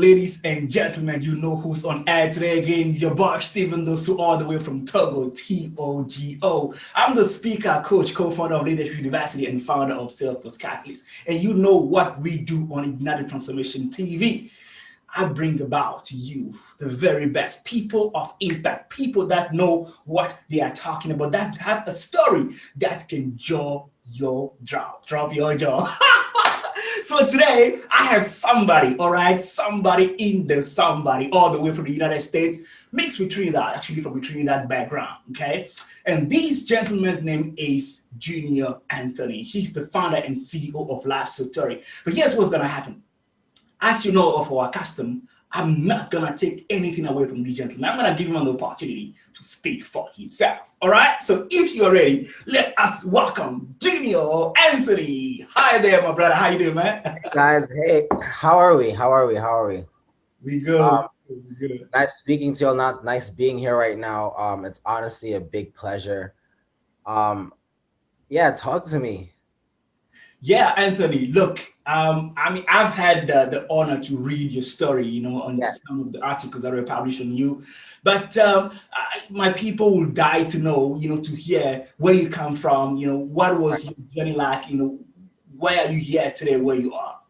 ladies and gentlemen? You know who's on air today again. It's your boy, Stephen Dossou, all the way from Togo, Togo. I'm the speaker, coach, co-founder of Leadership University and founder of Salesforce Catalyst. And you know what we do on Ignited Transformation TV. I bring about to you the very best people of impact, people that know what they are talking about, that have a story that can drop your jaw. So today I have somebody, all right, somebody in the somebody, all the way from the United States, mixed with Trinidad, actually from a Trinidad background, okay? And this gentleman's name is Junior Anthony. He's the founder and CEO of LiveSotori. But here's what's gonna happen. As you know of our custom, I'm not gonna take anything away from the gentleman. I'm gonna give him an opportunity to speak for himself. All right. So if you're ready, let us welcome Junior Anthony. Hi there, my brother. How you doing, man? Guys, hey, how are we? We good. We good. Nice speaking to you all. Not nice being here right now. It's honestly a big pleasure. Yeah, talk to me. Yeah, Anthony, look, I mean, I've had the honor to read your story, you know, on some of the articles that were published on you. But my people will die to know, you know, to hear where you come from, you know, what was your journey like, you know, why are you here today, where you are?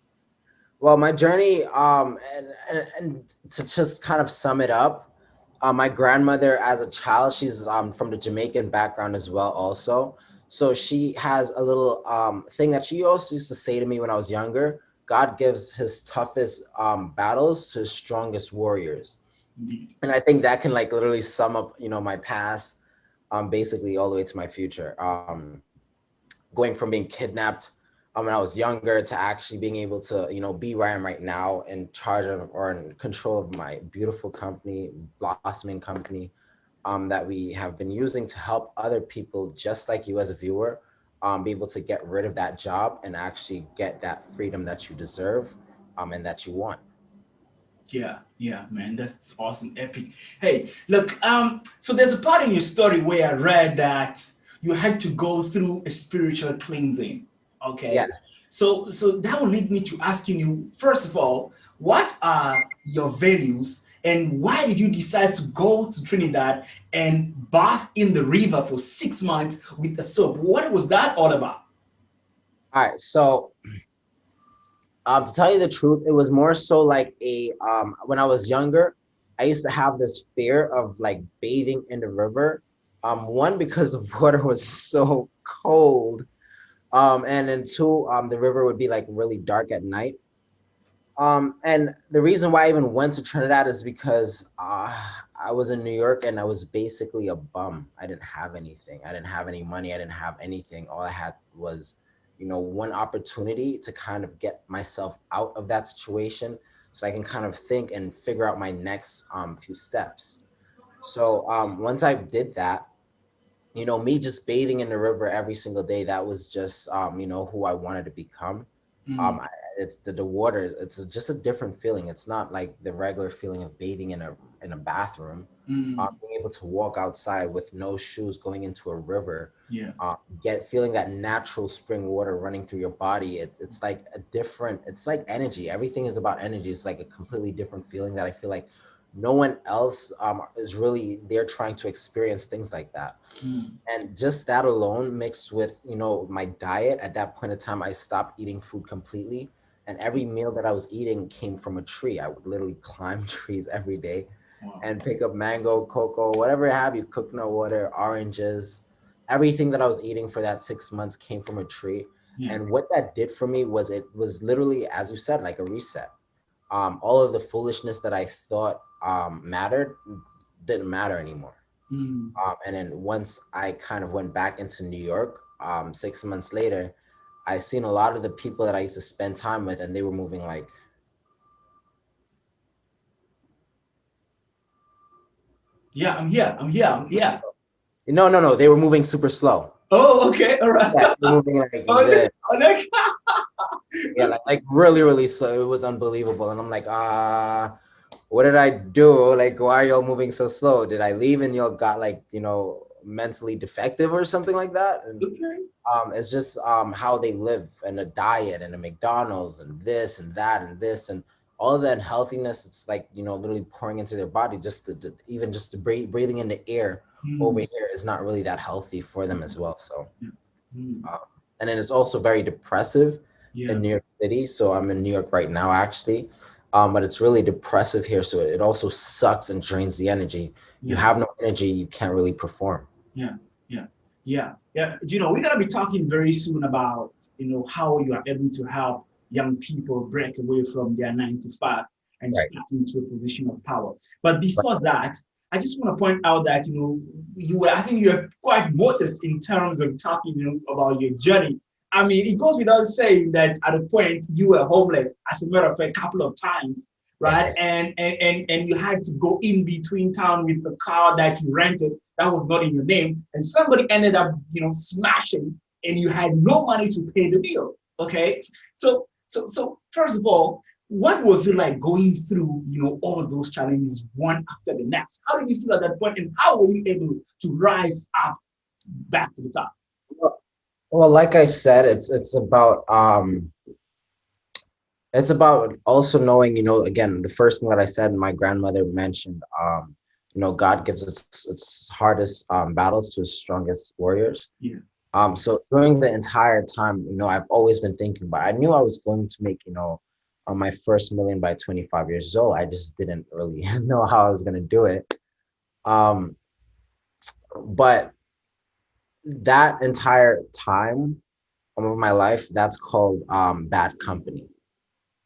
Well, my journey, and to just kind of sum it up, my grandmother as a child, she's from the Jamaican background as well also. So she has a little thing that she also used to say to me when I was younger: God gives his toughest battles to his strongest warriors. And I think that can like literally sum up, you know, my past, basically all the way to my future. Going from being kidnapped when I was younger to actually being able to, you know, be where I am right now, in charge of or in control of my beautiful company, blossoming company, that we have been using to help other people just like you as a viewer be able to get rid of that job and actually get that freedom that you deserve and that you want. Yeah, man, that's awesome, epic. Hey, look, so there's a part in your story where I read that you had to go through a spiritual cleansing. Okay, Yes. so that will lead me to asking you, first of all, what are your values and why did you decide to go to Trinidad and bath in the river for 6 months with a soap? What was that all about? All right. So to tell you the truth, it was more so like a when I was younger, I used to have this fear of like bathing in the river. One, because the water was so cold. And then two, the river would be like really dark at night. And the reason why I even went to Trinidad is because I was in New York and I was basically a bum. I didn't have anything. I didn't have any money. I didn't have anything. All I had was, you know, one opportunity to kind of get myself out of that situation so I can kind of think and figure out my next few steps. So once I did that, you know, me just bathing in the river every single day, that was just, you know, who I wanted to become. Mm, I, it's the water. It's just a different feeling. It's not like the regular feeling of bathing in a bathroom. mm, Being able to walk outside with no shoes, going into a river, yeah. get feeling that natural spring water running through your body. It's like a different. It's like energy. Everything is about energy. It's like a completely different feeling that I feel like no one else is really there trying to experience things like that. Mm, And just that alone mixed with, you know, my diet at that point in time, I stopped eating food completely. And every meal that I was eating came from a tree. I would literally climb trees every day wow. and pick up mango, cocoa, whatever have you, coconut water, oranges. Everything that I was eating for that 6 months came from a tree. Yeah. And what that did for me was, it was literally, as you said, like a reset. All of the foolishness that I thought mattered didn't matter anymore. Mm. And then once I kind of went back into New York, 6 months later, I seen a lot of the people that I used to spend time with, and they were moving like, Yeah, I'm here. I'm here. I'm here. no, they were moving super slow. Oh, okay. All right. Yeah, they were moving like Oh, this. okay. Yeah, like really, really slow. It was unbelievable. And I'm like, what did I do? Like, why are y'all moving so slow? Did I leave and y'all got like, you know, mentally defective or something like that? And Okay. it's just how they live, and the diet and the McDonald's and this and that and this, and all of the unhealthiness, it's like, literally pouring into their body, just even just breathing in the air over here is not really that healthy for them as well. So, and then it's also very depressive in New York City. So I'm in New York right now, actually. But it's really depressive here. So it also sucks and drains the energy. You have no energy, you can't really perform. Yeah. We're gonna be talking very soon about how you are able to help young people break away from their 9 to 5 and step into a position of power. But before that, I just want to point out that I think you are quite modest in terms of talking about your journey. I mean, it goes without saying that at a point you were homeless, as a matter of fact, a couple of times, right? And you had to go in between town with a car that you rented that was not in your name, and somebody ended up, smashing, and you had no money to pay the bills. Okay, so first of all, what was it like going through, all of those challenges one after the next? How did you feel at that point, and how were you able to rise up back to the top? Well, like I said, it's about also knowing, again, the first thing that I said, my grandmother mentioned, God gives its hardest battles to his strongest warriors. So during the entire time, I've always been thinking, but I knew I was going to make, my first million by 25 years old. I just didn't really know how I was going to do it. But that entire time of my life, that's called bad company,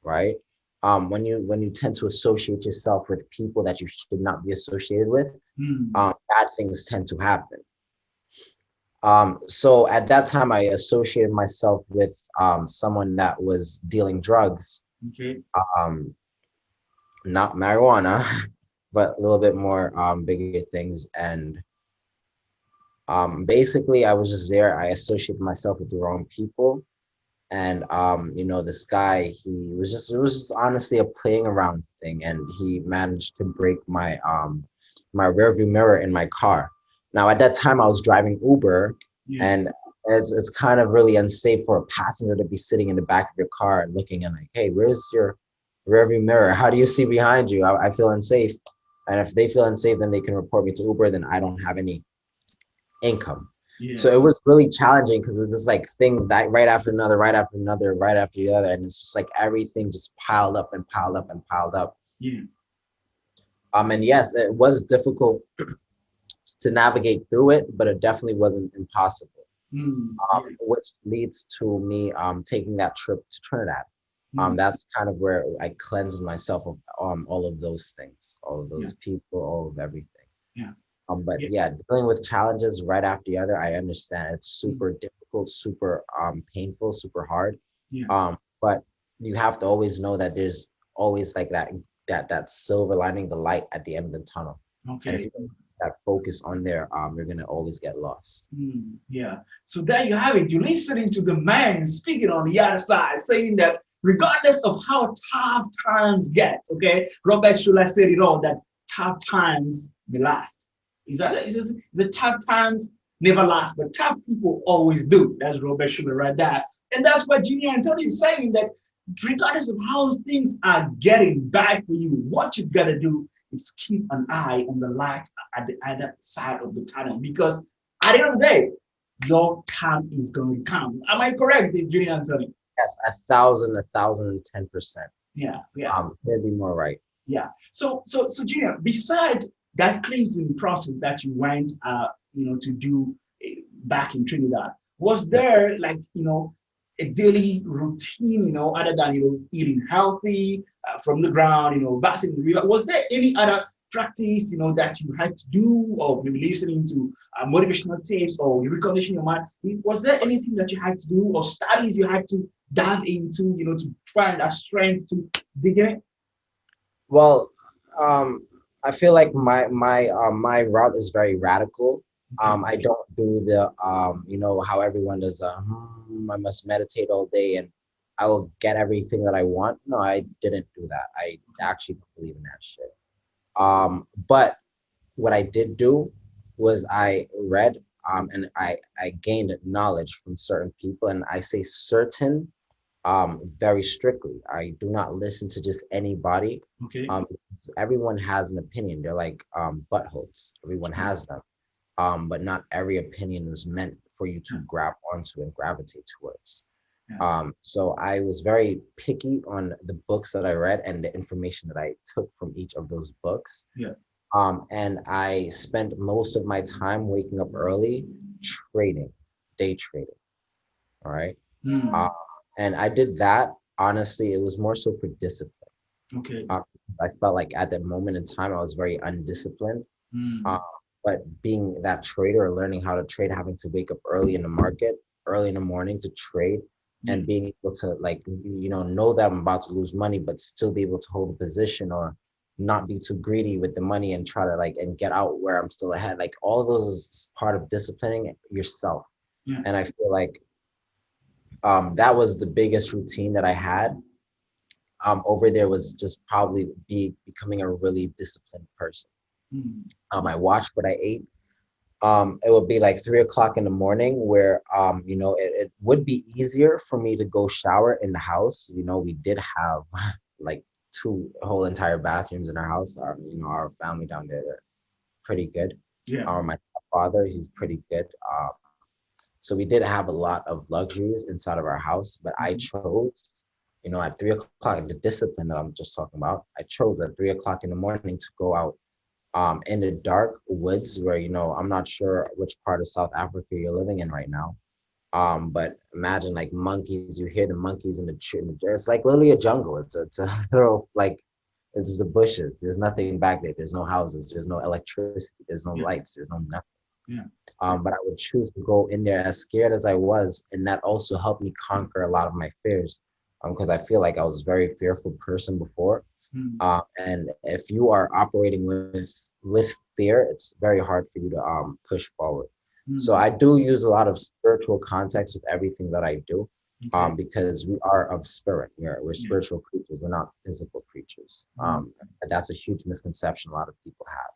right? When you tend to associate yourself with people that you should not be associated with, bad things tend to happen. So at that time, I associated myself with someone that was dealing drugs, not marijuana, but a little bit more bigger things. And basically, I was just there. I associated myself with the wrong people. And this guy, it was just honestly a playing around thing, and he managed to break my my rearview mirror in my car. Now at that time I was driving Uber, and it's kind of really unsafe for a passenger to be sitting in the back of your car and looking and like, hey, where's your rearview mirror? How do you see behind you? I feel unsafe. And if they feel unsafe, then they can report me to Uber, then I don't have any income. So it was really challenging because it's just like things that right after another, right after another, right after the other. And it's just like everything just piled up and piled up and piled up. And yes, it was difficult to navigate through it, but it definitely wasn't impossible. Which leads to me taking that trip to Trinidad. That's kind of where I cleansed myself of all of those things, all of those people, all of everything. But dealing with challenges right after the other, I understand it's super difficult, super painful, super hard. But you have to always know that there's always like that silver lining, the light at the end of the tunnel. And if you don't have that focus on there, you're gonna always get lost. So there you have it. You're listening to the man speaking on the other side, saying that regardless of how tough times get, Robert Schuller said it all, that tough times may last. Is the tough times never last, but tough people always do. That's Robert Schuller right there. And that's what Junior Anthony is saying, that regardless of how things are getting bad for you, what you've got to do is keep an eye on the light at the other side of the tunnel, because at the end of the day, your time is going to come. Am I correct, Junior Anthony? Yes, 1,010%. Maybe more right. So Junior, beside that cleansing process that you went, to do back in Trinidad, was there like, a daily routine, other than, eating healthy from the ground, bathing in the river? Was there any other practice, that you had to do, or maybe listening to motivational tapes or reconditioning your mind? Was there anything that you had to do, or studies you had to dive into, to find that strength to begin? Well, I feel like my route is very radical. I don't do the how everyone does. I must meditate all day and I will get everything that I want. No, I didn't do that. I actually don't believe in that shit. But what I did do was I read and I gained knowledge from certain people, and I say certain very strictly. I do not listen to just anybody. Okay. Because everyone has an opinion. They're like buttholes. Everyone has them. But not every opinion was meant for you to Yeah. grab onto and gravitate towards. Yeah. So I was very picky on the books that I read and the information that I took from each of those books. Yeah. And I spent most of my time waking up early, trading, day trading. All right. Uh, Mm. and I did that. Honestly, it was more so for discipline. Okay. Because I felt like at that moment in time, I was very undisciplined. Uh, Mm. but being that trader, or learning how to trade, having to wake up early in the market, early in the morning to trade, Yeah. and being able to like know that I'm about to lose money, but still be able to hold a position or not be too greedy with the money and try to like and get out where I'm still ahead. Like all of those is part of disciplining yourself. Yeah. And I feel like that was the biggest routine that I had over there, was just probably becoming a really disciplined person. Mm. I watched what I ate. It would be like 3 o'clock in the morning where, it would be easier for me to go shower in the house. We did have like two whole entire bathrooms in our house. Our family down there, they're pretty good. Yeah. My father, he's pretty good. So we did have a lot of luxuries inside of our house, but I Mhm. chose, at 3 o'clock, the discipline that I'm just talking about, I chose at 3 o'clock in the morning to go out in the dark woods where, I'm not sure which part of South Africa you're living in right now. But imagine like monkeys, you hear the monkeys in the tree. It's like literally a jungle. It's a little like it's the bushes. There's nothing back there. There's no houses. There's no electricity. There's no Yeah. lights. There's no nothing. Yeah. But I would choose to go in there as scared as I was, and that also helped me conquer a lot of my fears. Because I feel like I was a very fearful person before. Mm. And if you are operating with fear, it's very hard for you to push forward. So Mm. I do use a lot of spiritual context with everything that I do, Okay. because we are of spirit. We're Yeah. spiritual creatures. We're not physical creatures. Mm. And that's a huge misconception a lot of people have.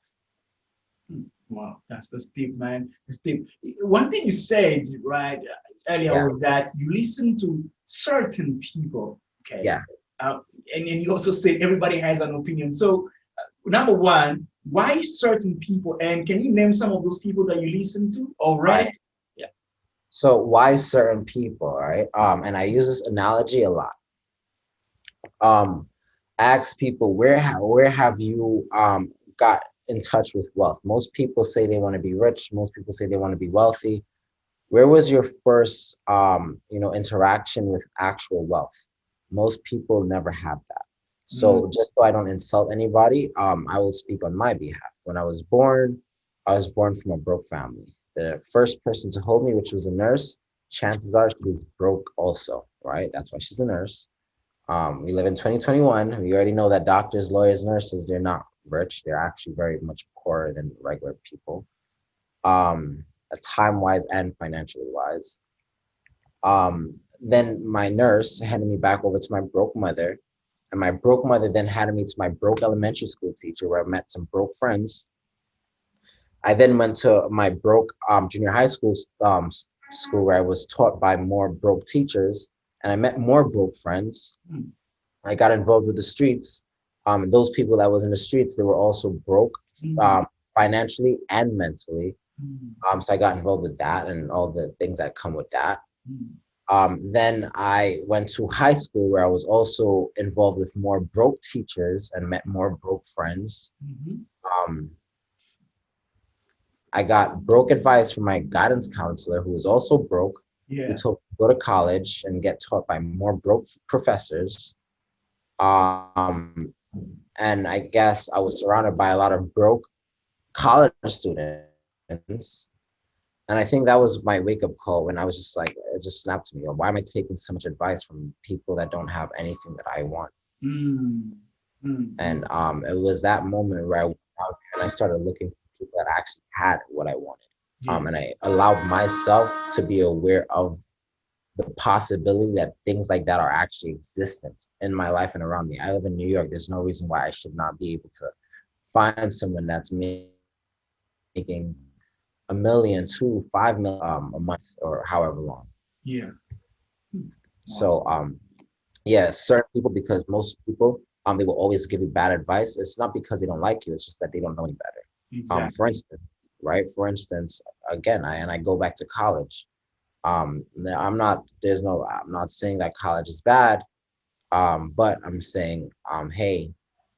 Mm. Wow, that's deep, man. That's deep. One thing you said right earlier Yeah, was that you listen to certain people. Okay. yeah. Uh, and you also said everybody has an opinion. So, number one, why certain people? And can you name some of those people that you listen to Right. already? Yeah. So why certain people, right? And I use this analogy a lot. um Ask people, where have you got in touch with wealth? Most people say they want to be rich, most people say they want to be wealthy. Where was your first interaction with actual wealth? Most people never have that. Mm. So just so I don't insult anybody, I will speak on my behalf. When I was born from a broke family. The first person to hold me, which was a nurse, chances are she was broke also, right? That's why she's a nurse. We live in 2021. We already know that doctors, lawyers, nurses, they're not rich. They're actually very much poorer than regular people, um, time wise and financially wise. Then my nurse handed me back over to my broke mother. And my broke mother then handed me to my broke elementary school teacher, where I met some broke friends. I then went to my broke junior high school school, where I was taught by more broke teachers, and I met more broke friends. Mm. I got involved with the streets. Those people that was in the streets, they were also broke, Mm. um, financially and mentally. Mm. So I got involved with that and all the things that come with that. Mm. Then I went to high school, where I was also involved with more broke teachers and met more broke friends. Mhm. Um, I got broke advice from my guidance counselor, who was also broke, who Yeah. told me to go to college and get taught by more broke professors. Um, and I guess I was surrounded by a lot of broke college students. And I think that was my wake up call, when I was just like, it just snapped to me. Why am I taking so much advice from people that don't have anything that I want? Mm. And Mm. it was that moment where I went out there and I started looking for people that actually had what I wanted. Yeah. And I allowed myself to be aware of the possibility that things like that are actually existent in my life and around me. I live in New York. There's no reason why I should not be able to find someone that's making $1 million, 2, 5 million a month or however long. Yeah. So Awesome. Yeah, certain people, because most people, they will always give you bad advice. It's not because they don't like you, it's just that they don't know any better. For Exactly. instance, right? For instance, again, I go back to college. I'm not saying that college is bad, but I'm saying, hey,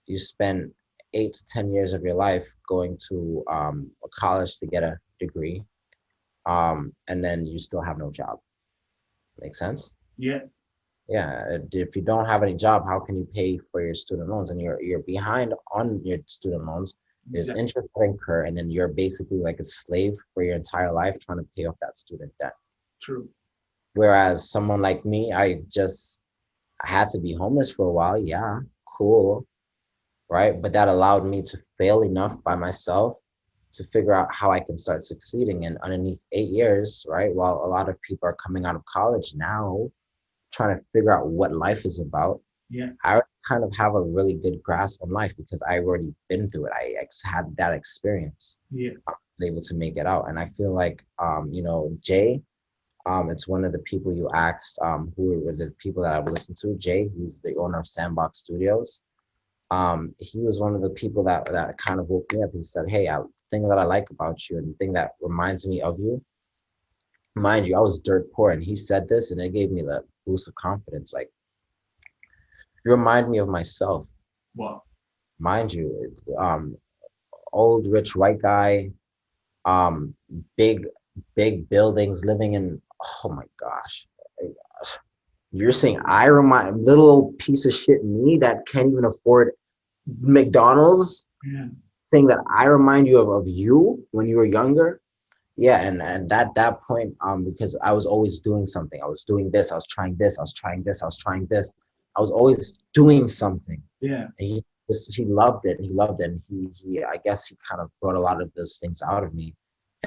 you spend 8 to 10 years of your life going to a college to get a degree, and then you still have no job. Make sense? Yeah, Yeah, if you don't have any job, how can you pay for your student loans? And you're behind on your student loans. There's exactly. interest that incur, and then you're basically like a slave for your entire life trying to pay off that student debt. True. Whereas someone like me, I had to be homeless for a while. Yeah, cool, right? But that allowed me to fail enough by myself to figure out how I can start succeeding. And underneath 8 years, right, while a lot of people are coming out of college now trying to figure out what life is about, Yeah, I kind of have a really good grasp on life because I've already been through it. Had that experience. yeah, I was able to make it out. And I feel like, Jay, it's one of the people you asked, who were the people that I've listened to. Jay, he's the owner of Sandbox Studios. He was one of the people that kind of woke me up. He said, "Hey, the thing that I like about you and the thing that reminds me of you, mind you, I was dirt poor." And he said this, and it gave me the boost of confidence. Like, you remind me of myself. wow. Mind you, old rich white guy, um, big big buildings, living in. Oh my gosh, you're saying I remind little piece of shit me that can't even afford McDonald's, Yeah, saying that I remind you of you when you were younger. Yeah, and at that point, because I was always doing something. I was doing this, I was trying this, I was trying this, I was trying this. I was always doing something. yeah, And he loved it. He loved it. And he I guess he kind of brought a lot of those things out of me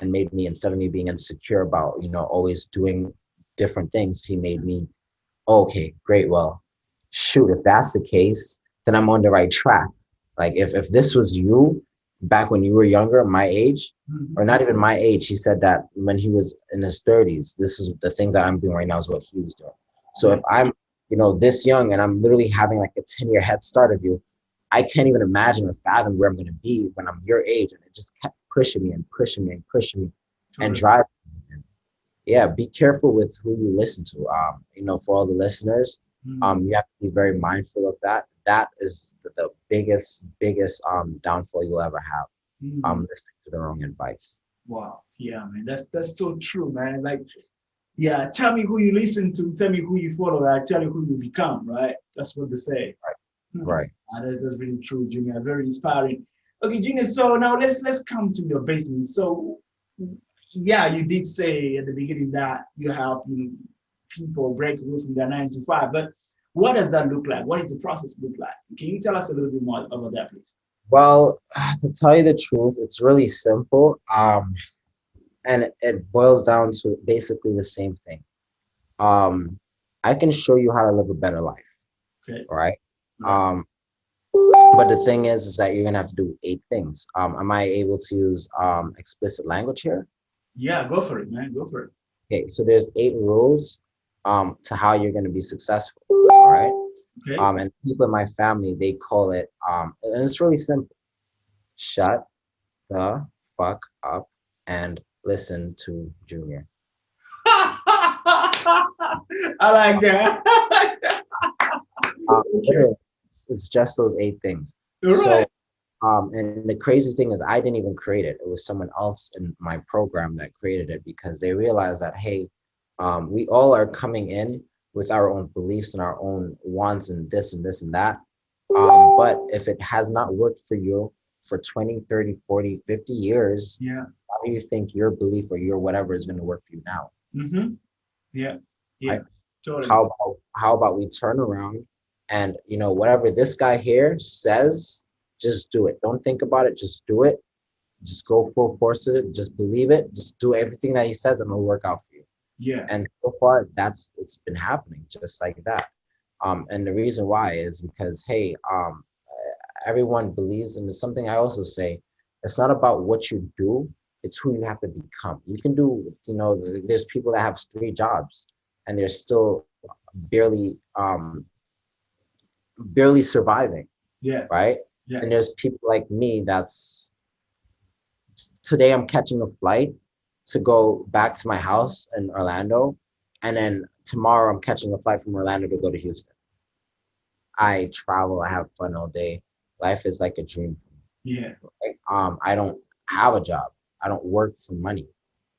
and made me, instead of me being insecure about, always doing different things, he made me, okay, great. Well, shoot, if that's the case, then I'm on the right track. Like if this was you back when you were younger, my age, or mhm, not even my age, he said that when he was in his 30s, this is the thing that I'm doing right now is what he was doing. So yeah, if I'm, this young and I'm literally having like a 10-year head start of you, I can't even imagine or fathom where I'm going to be when I'm your age. And it just kept pushing me and pushing me and pushing me and totally. driving me. Yeah, be careful with who you listen to. For all the listeners, Mhm. you have to be very mindful of that. That is the biggest downfall you'll ever have. Mhm. Listening to the wrong advice. Wow. Yeah, man. That's so true, man. Like, yeah, tell me who you listen to, tell me who you follow, I tell you who you become, right? That's what they say. Right. That's really true, Junior. Very inspiring. Okay, Junior. So now let's come to your business. So yeah, you did say at the beginning that you help people break away from their 9 to 5, but what does that look like? What does the process look like? Can you tell us a little bit more about that, please? Well, to tell you the truth, it's really simple. And it boils down to basically the same thing. Um, I can show you how to live a better life, Okay. right? All right. Um, but the thing is that you're gonna have to do 8 things. Am I able to use explicit language here? Yeah, go for it, man. Go for it. Okay, so there's 8 rules to how you're gonna be successful. All right. Okay. And people in my family, they call it and it's really simple. Shut the fuck up and listen to Junior. I like that. Okay. Literally, it's just those 8 things. All right. So, and the crazy thing is, I didn't even create it. It was someone else in my program that created it because they realized that, hey, we all are coming in with our own beliefs and our own wants and this and this and that. But if it has not worked for you for 20, 30, 40, 50 years, Yeah. how do you think your belief or your whatever is going to work for you now? Mm-hmm. Yeah. Yeah. Right? Totally. How about we turn around and whatever this guy here says, just do it. Don't think about it, just do it. Just go full force with it, just believe it, just do everything that he says and it'll work out for you. Yeah. And so far it's been happening just like that. And the reason why is because, hey, everyone believes, and it's something I also say, it's not about what you do, it's who you have to become. You can do, there's people that have 3 jobs and they're still barely barely surviving, Yeah. right? Yeah. And there's people like me that's today I'm catching a flight to go back to my house in Orlando, and then tomorrow I'm catching a flight from Orlando to go to Houston. I travel, I have fun all day. Life is like a dream for me. Yeah. Right? I don't have a job. I don't work for money,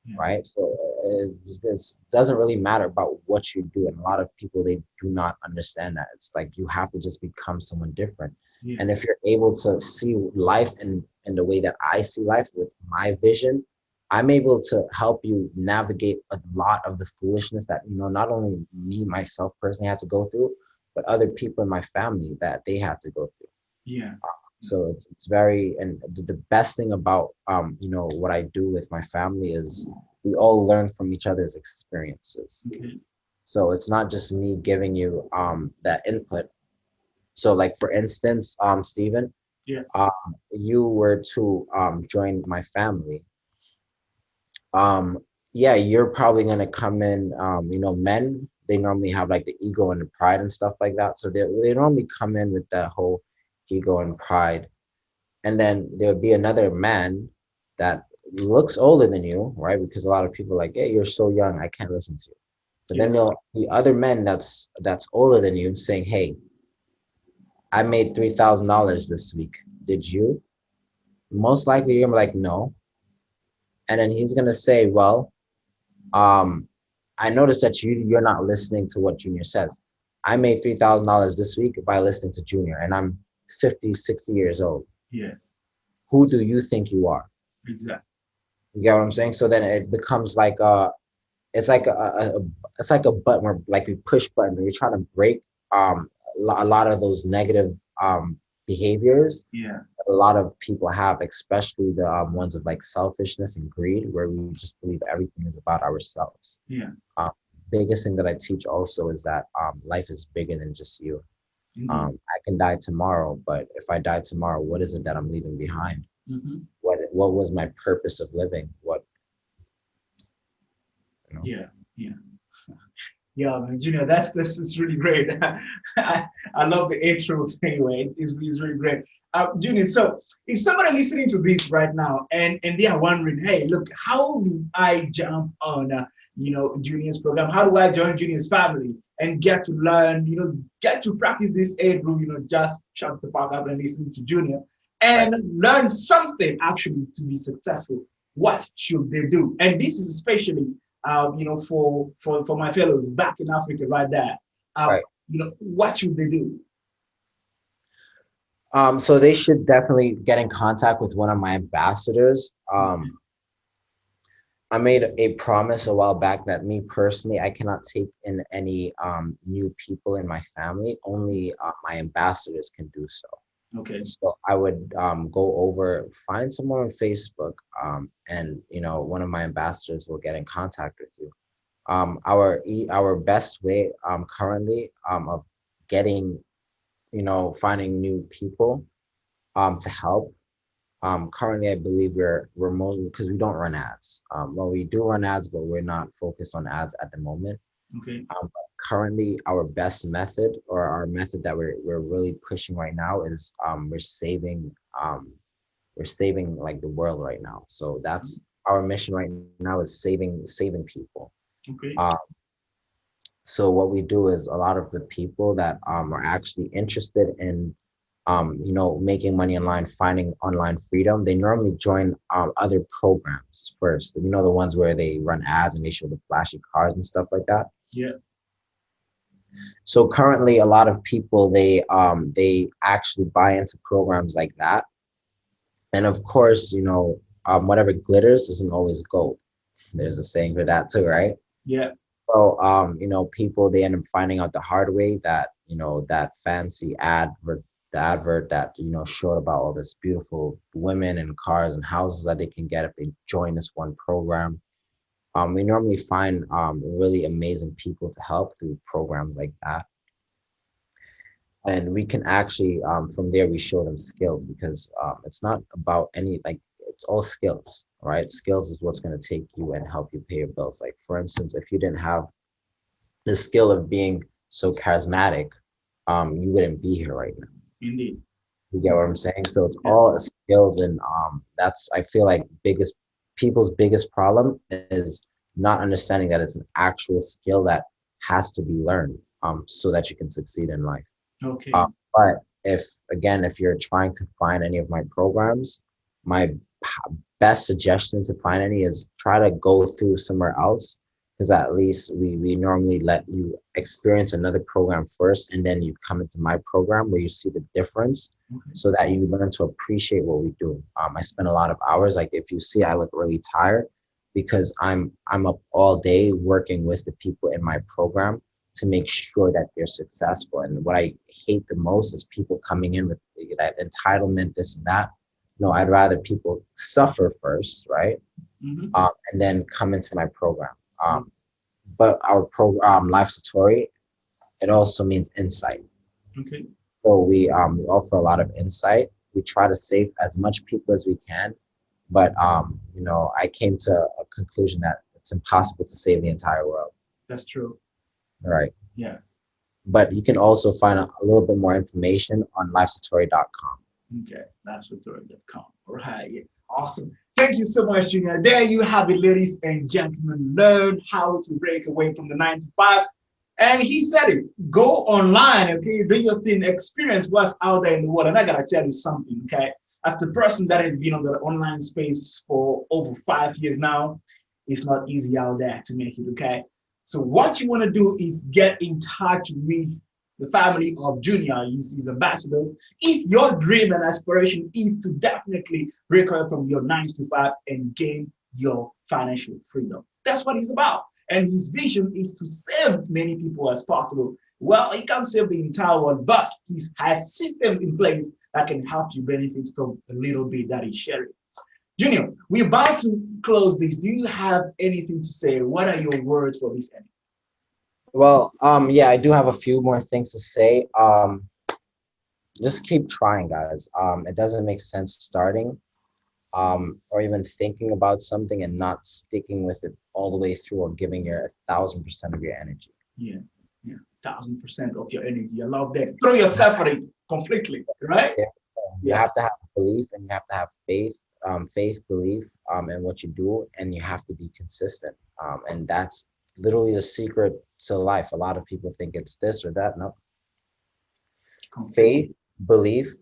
Yeah. right? So it doesn't really matter about what you do. And a lot of people, they do not understand that. It's like you have to just become someone different. Yeah. And if you're able to see life in the way that I see life with my vision, I'm able to help you navigate a lot of the foolishness that, not only me, myself personally had to go through, but other people in my family that they had to go through. Yeah. So it's very, and the best thing about what I do with my family is we all learn from each other's experiences. Okay. So it's not just me giving you that input. So like for instance, Stephen, Yeah. you were to join my family. um yeah, you're probably going to come in, men, they normally have like the ego and the pride and stuff like that, so they normally come in with that whole ego and pride. And then there'll be another man that looks older than you, right? Because a lot of people are like, hey, you're so young, I can't listen to you. But Yeah. then there'll be other men that's older than you saying, hey, I made $3,000 this week, did you? Most likely you're gonna be like, no. And then he's gonna say, well, um I noticed that you're not listening to what Junior says. I made $3,000 this week by listening to Junior, and I'm 50, 60 years old. Yeah. Who do you think you are? Exactly. You get what I'm saying? So then it becomes like it's like it's like a button where like we push buttons and we're trying to break a lot of those negative behaviors Yeah. that a lot of people have, especially the ones of like selfishness and greed, where we just believe everything is about ourselves. Yeah. Um, Biggest thing that I teach also is that life is bigger than just you. Indeed. I can die tomorrow, but if I die tomorrow, what is it that I'm leaving behind? Mm-hmm. What was my purpose of living? What, you know? Yeah. Yeah. Yeah, man, Junior, that's this is really great. I love the intros anyway. It's really great. Junior, so if somebody listening to this right now and they are wondering, hey, look, how do I jump on Junior's program? How do I join Junior's family and get to learn, get to practice this aid room, just shut the fuck up and listen to Junior Right. and learn something actually to be successful? What should they do? And this is especially for my fellows back in Africa right there. Right. What should they do? So they should definitely get in contact with one of my ambassadors. I made a promise a while back that me personally, I cannot take in any new people in my family. Only my ambassadors can do so. Okay. So I would go over, find someone on Facebook, and one of my ambassadors will get in contact with you. Our best way currently of getting, finding new people to help. Currently, I believe we're mostly, because we don't run ads. Well, we do run ads, but we're not focused on ads at the moment. Okay. But currently, our best method, or our method that we're really pushing right now, is we're saving like the world right now. So that's our mission right now, is saving people. Okay. Um, so what we do is, a lot of the people that are actually interested in making money online, finding online freedom, they normally join other programs first. The ones where they run ads and they show the flashy cars and stuff like that. Yeah. So currently, a lot of people, they actually buy into programs like that. And of course, whatever glitters isn't always gold. There's a saying for that too, right? Yeah. So, people, they end up finding out the hard way that, that fancy the advert that, showed about all this beautiful women and cars and houses that they can get if they join this one program. We normally find really amazing people to help through programs like that. And we can actually, from there, we show them skills, because it's not about any, like, it's all skills, right? Skills is what's going to take you and help you pay your bills. Like, for instance, if you didn't have the skill of being so charismatic, you wouldn't be here right now. Indeed. You get what I'm saying? So it's Yeah. all skills, and that's, I feel like, people's biggest problem is not understanding that it's an actual skill that has to be learned so that you can succeed in life. Okay. But if you're trying to find any of my programs, my best suggestion to find any is try to go through somewhere else, because at least we normally let you experience another program first, and then you come into my program where you see the difference, Okay. so that you learn to appreciate what we do. I spend a lot of hours. Like, if you see, I look really tired because I'm up all day working with the people in my program to make sure that they're successful. And what I hate the most is people coming in with that entitlement, this and that. No, I'd rather people suffer first, right? Mm-hmm. And then come into my program. But our program, LiveSotori, it also means insight. Okay. So we offer a lot of insight. We try to save as much people as we can, but I came to a conclusion that it's impossible to save the entire world. That's true. Right. Yeah. But you can also find a little bit more information on livesatori.com. Okay, LiveSotori.com. All right, yeah. Awesome. Thank you so much, Junior. There you have it, ladies and gentlemen. Learn how to break away from the 9 to 5. And he said it. Go online, okay? Do your thing. Experience what's out there in the world. And I gotta tell you something, okay? As the person that has been on the online space for over 5 years now, it's not easy out there to make it, okay? So what you want to do is get in touch with the family of Junior, his ambassadors. If your dream and aspiration is to definitely break away from your 9 to 5 and gain your financial freedom, that's what he's about. And his vision is to save many people as possible. Well, he can't save the entire world, but he has systems in place that can help you benefit from a little bit that he's sharing. Junior, we're about to close this. Do you have anything to say? What are your words for this ending? Well, yeah, I do have a few more things to say. Just keep trying, guys. It doesn't make sense starting or even thinking about something and not sticking with it all the way through, or giving your 1,000% of your energy. Yeah, 1,000% of your energy. I love that. Throw yourself at it completely, right? Yeah. You have to have belief, and you have to have faith, belief in what you do, and you have to be consistent. And that's literally the secret to life. A lot of people think it's this or that. No. Faith, belief,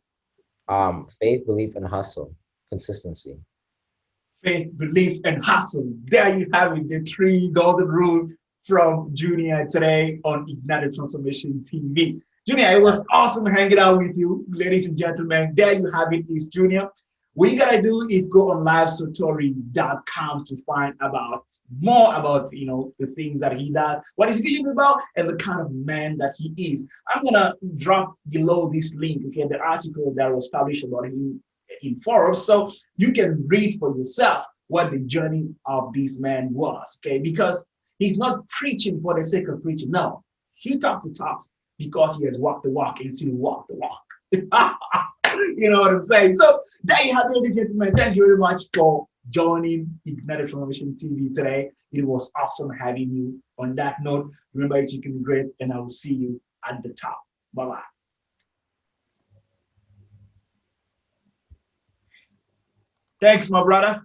and hustle, consistency. Faith, belief, and hustle. There you have it, the 3 golden rules from Junior today on Ignited Transformation TV. Junior, it was awesome hanging out with you, ladies and gentlemen. There you have it, is Junior. What you gotta do is go on livesotori.com to find out more about the things that he does, what his vision is about, and the kind of man that he is. I'm gonna drop below this link, okay, the article that was published about him in Forbes, so you can read for yourself what the journey of this man was, okay? Because he's not preaching for the sake of preaching. No, he talks the talks because he has walked the walk and still walk the walk. You know what I'm saying? So there you have it, ladies and gentlemen. Thank you very much for joining Ignited Transformation TV today. It was awesome having you. On that note, remember you can be great, and I will see you at the top. Bye-bye. Thanks, my brother.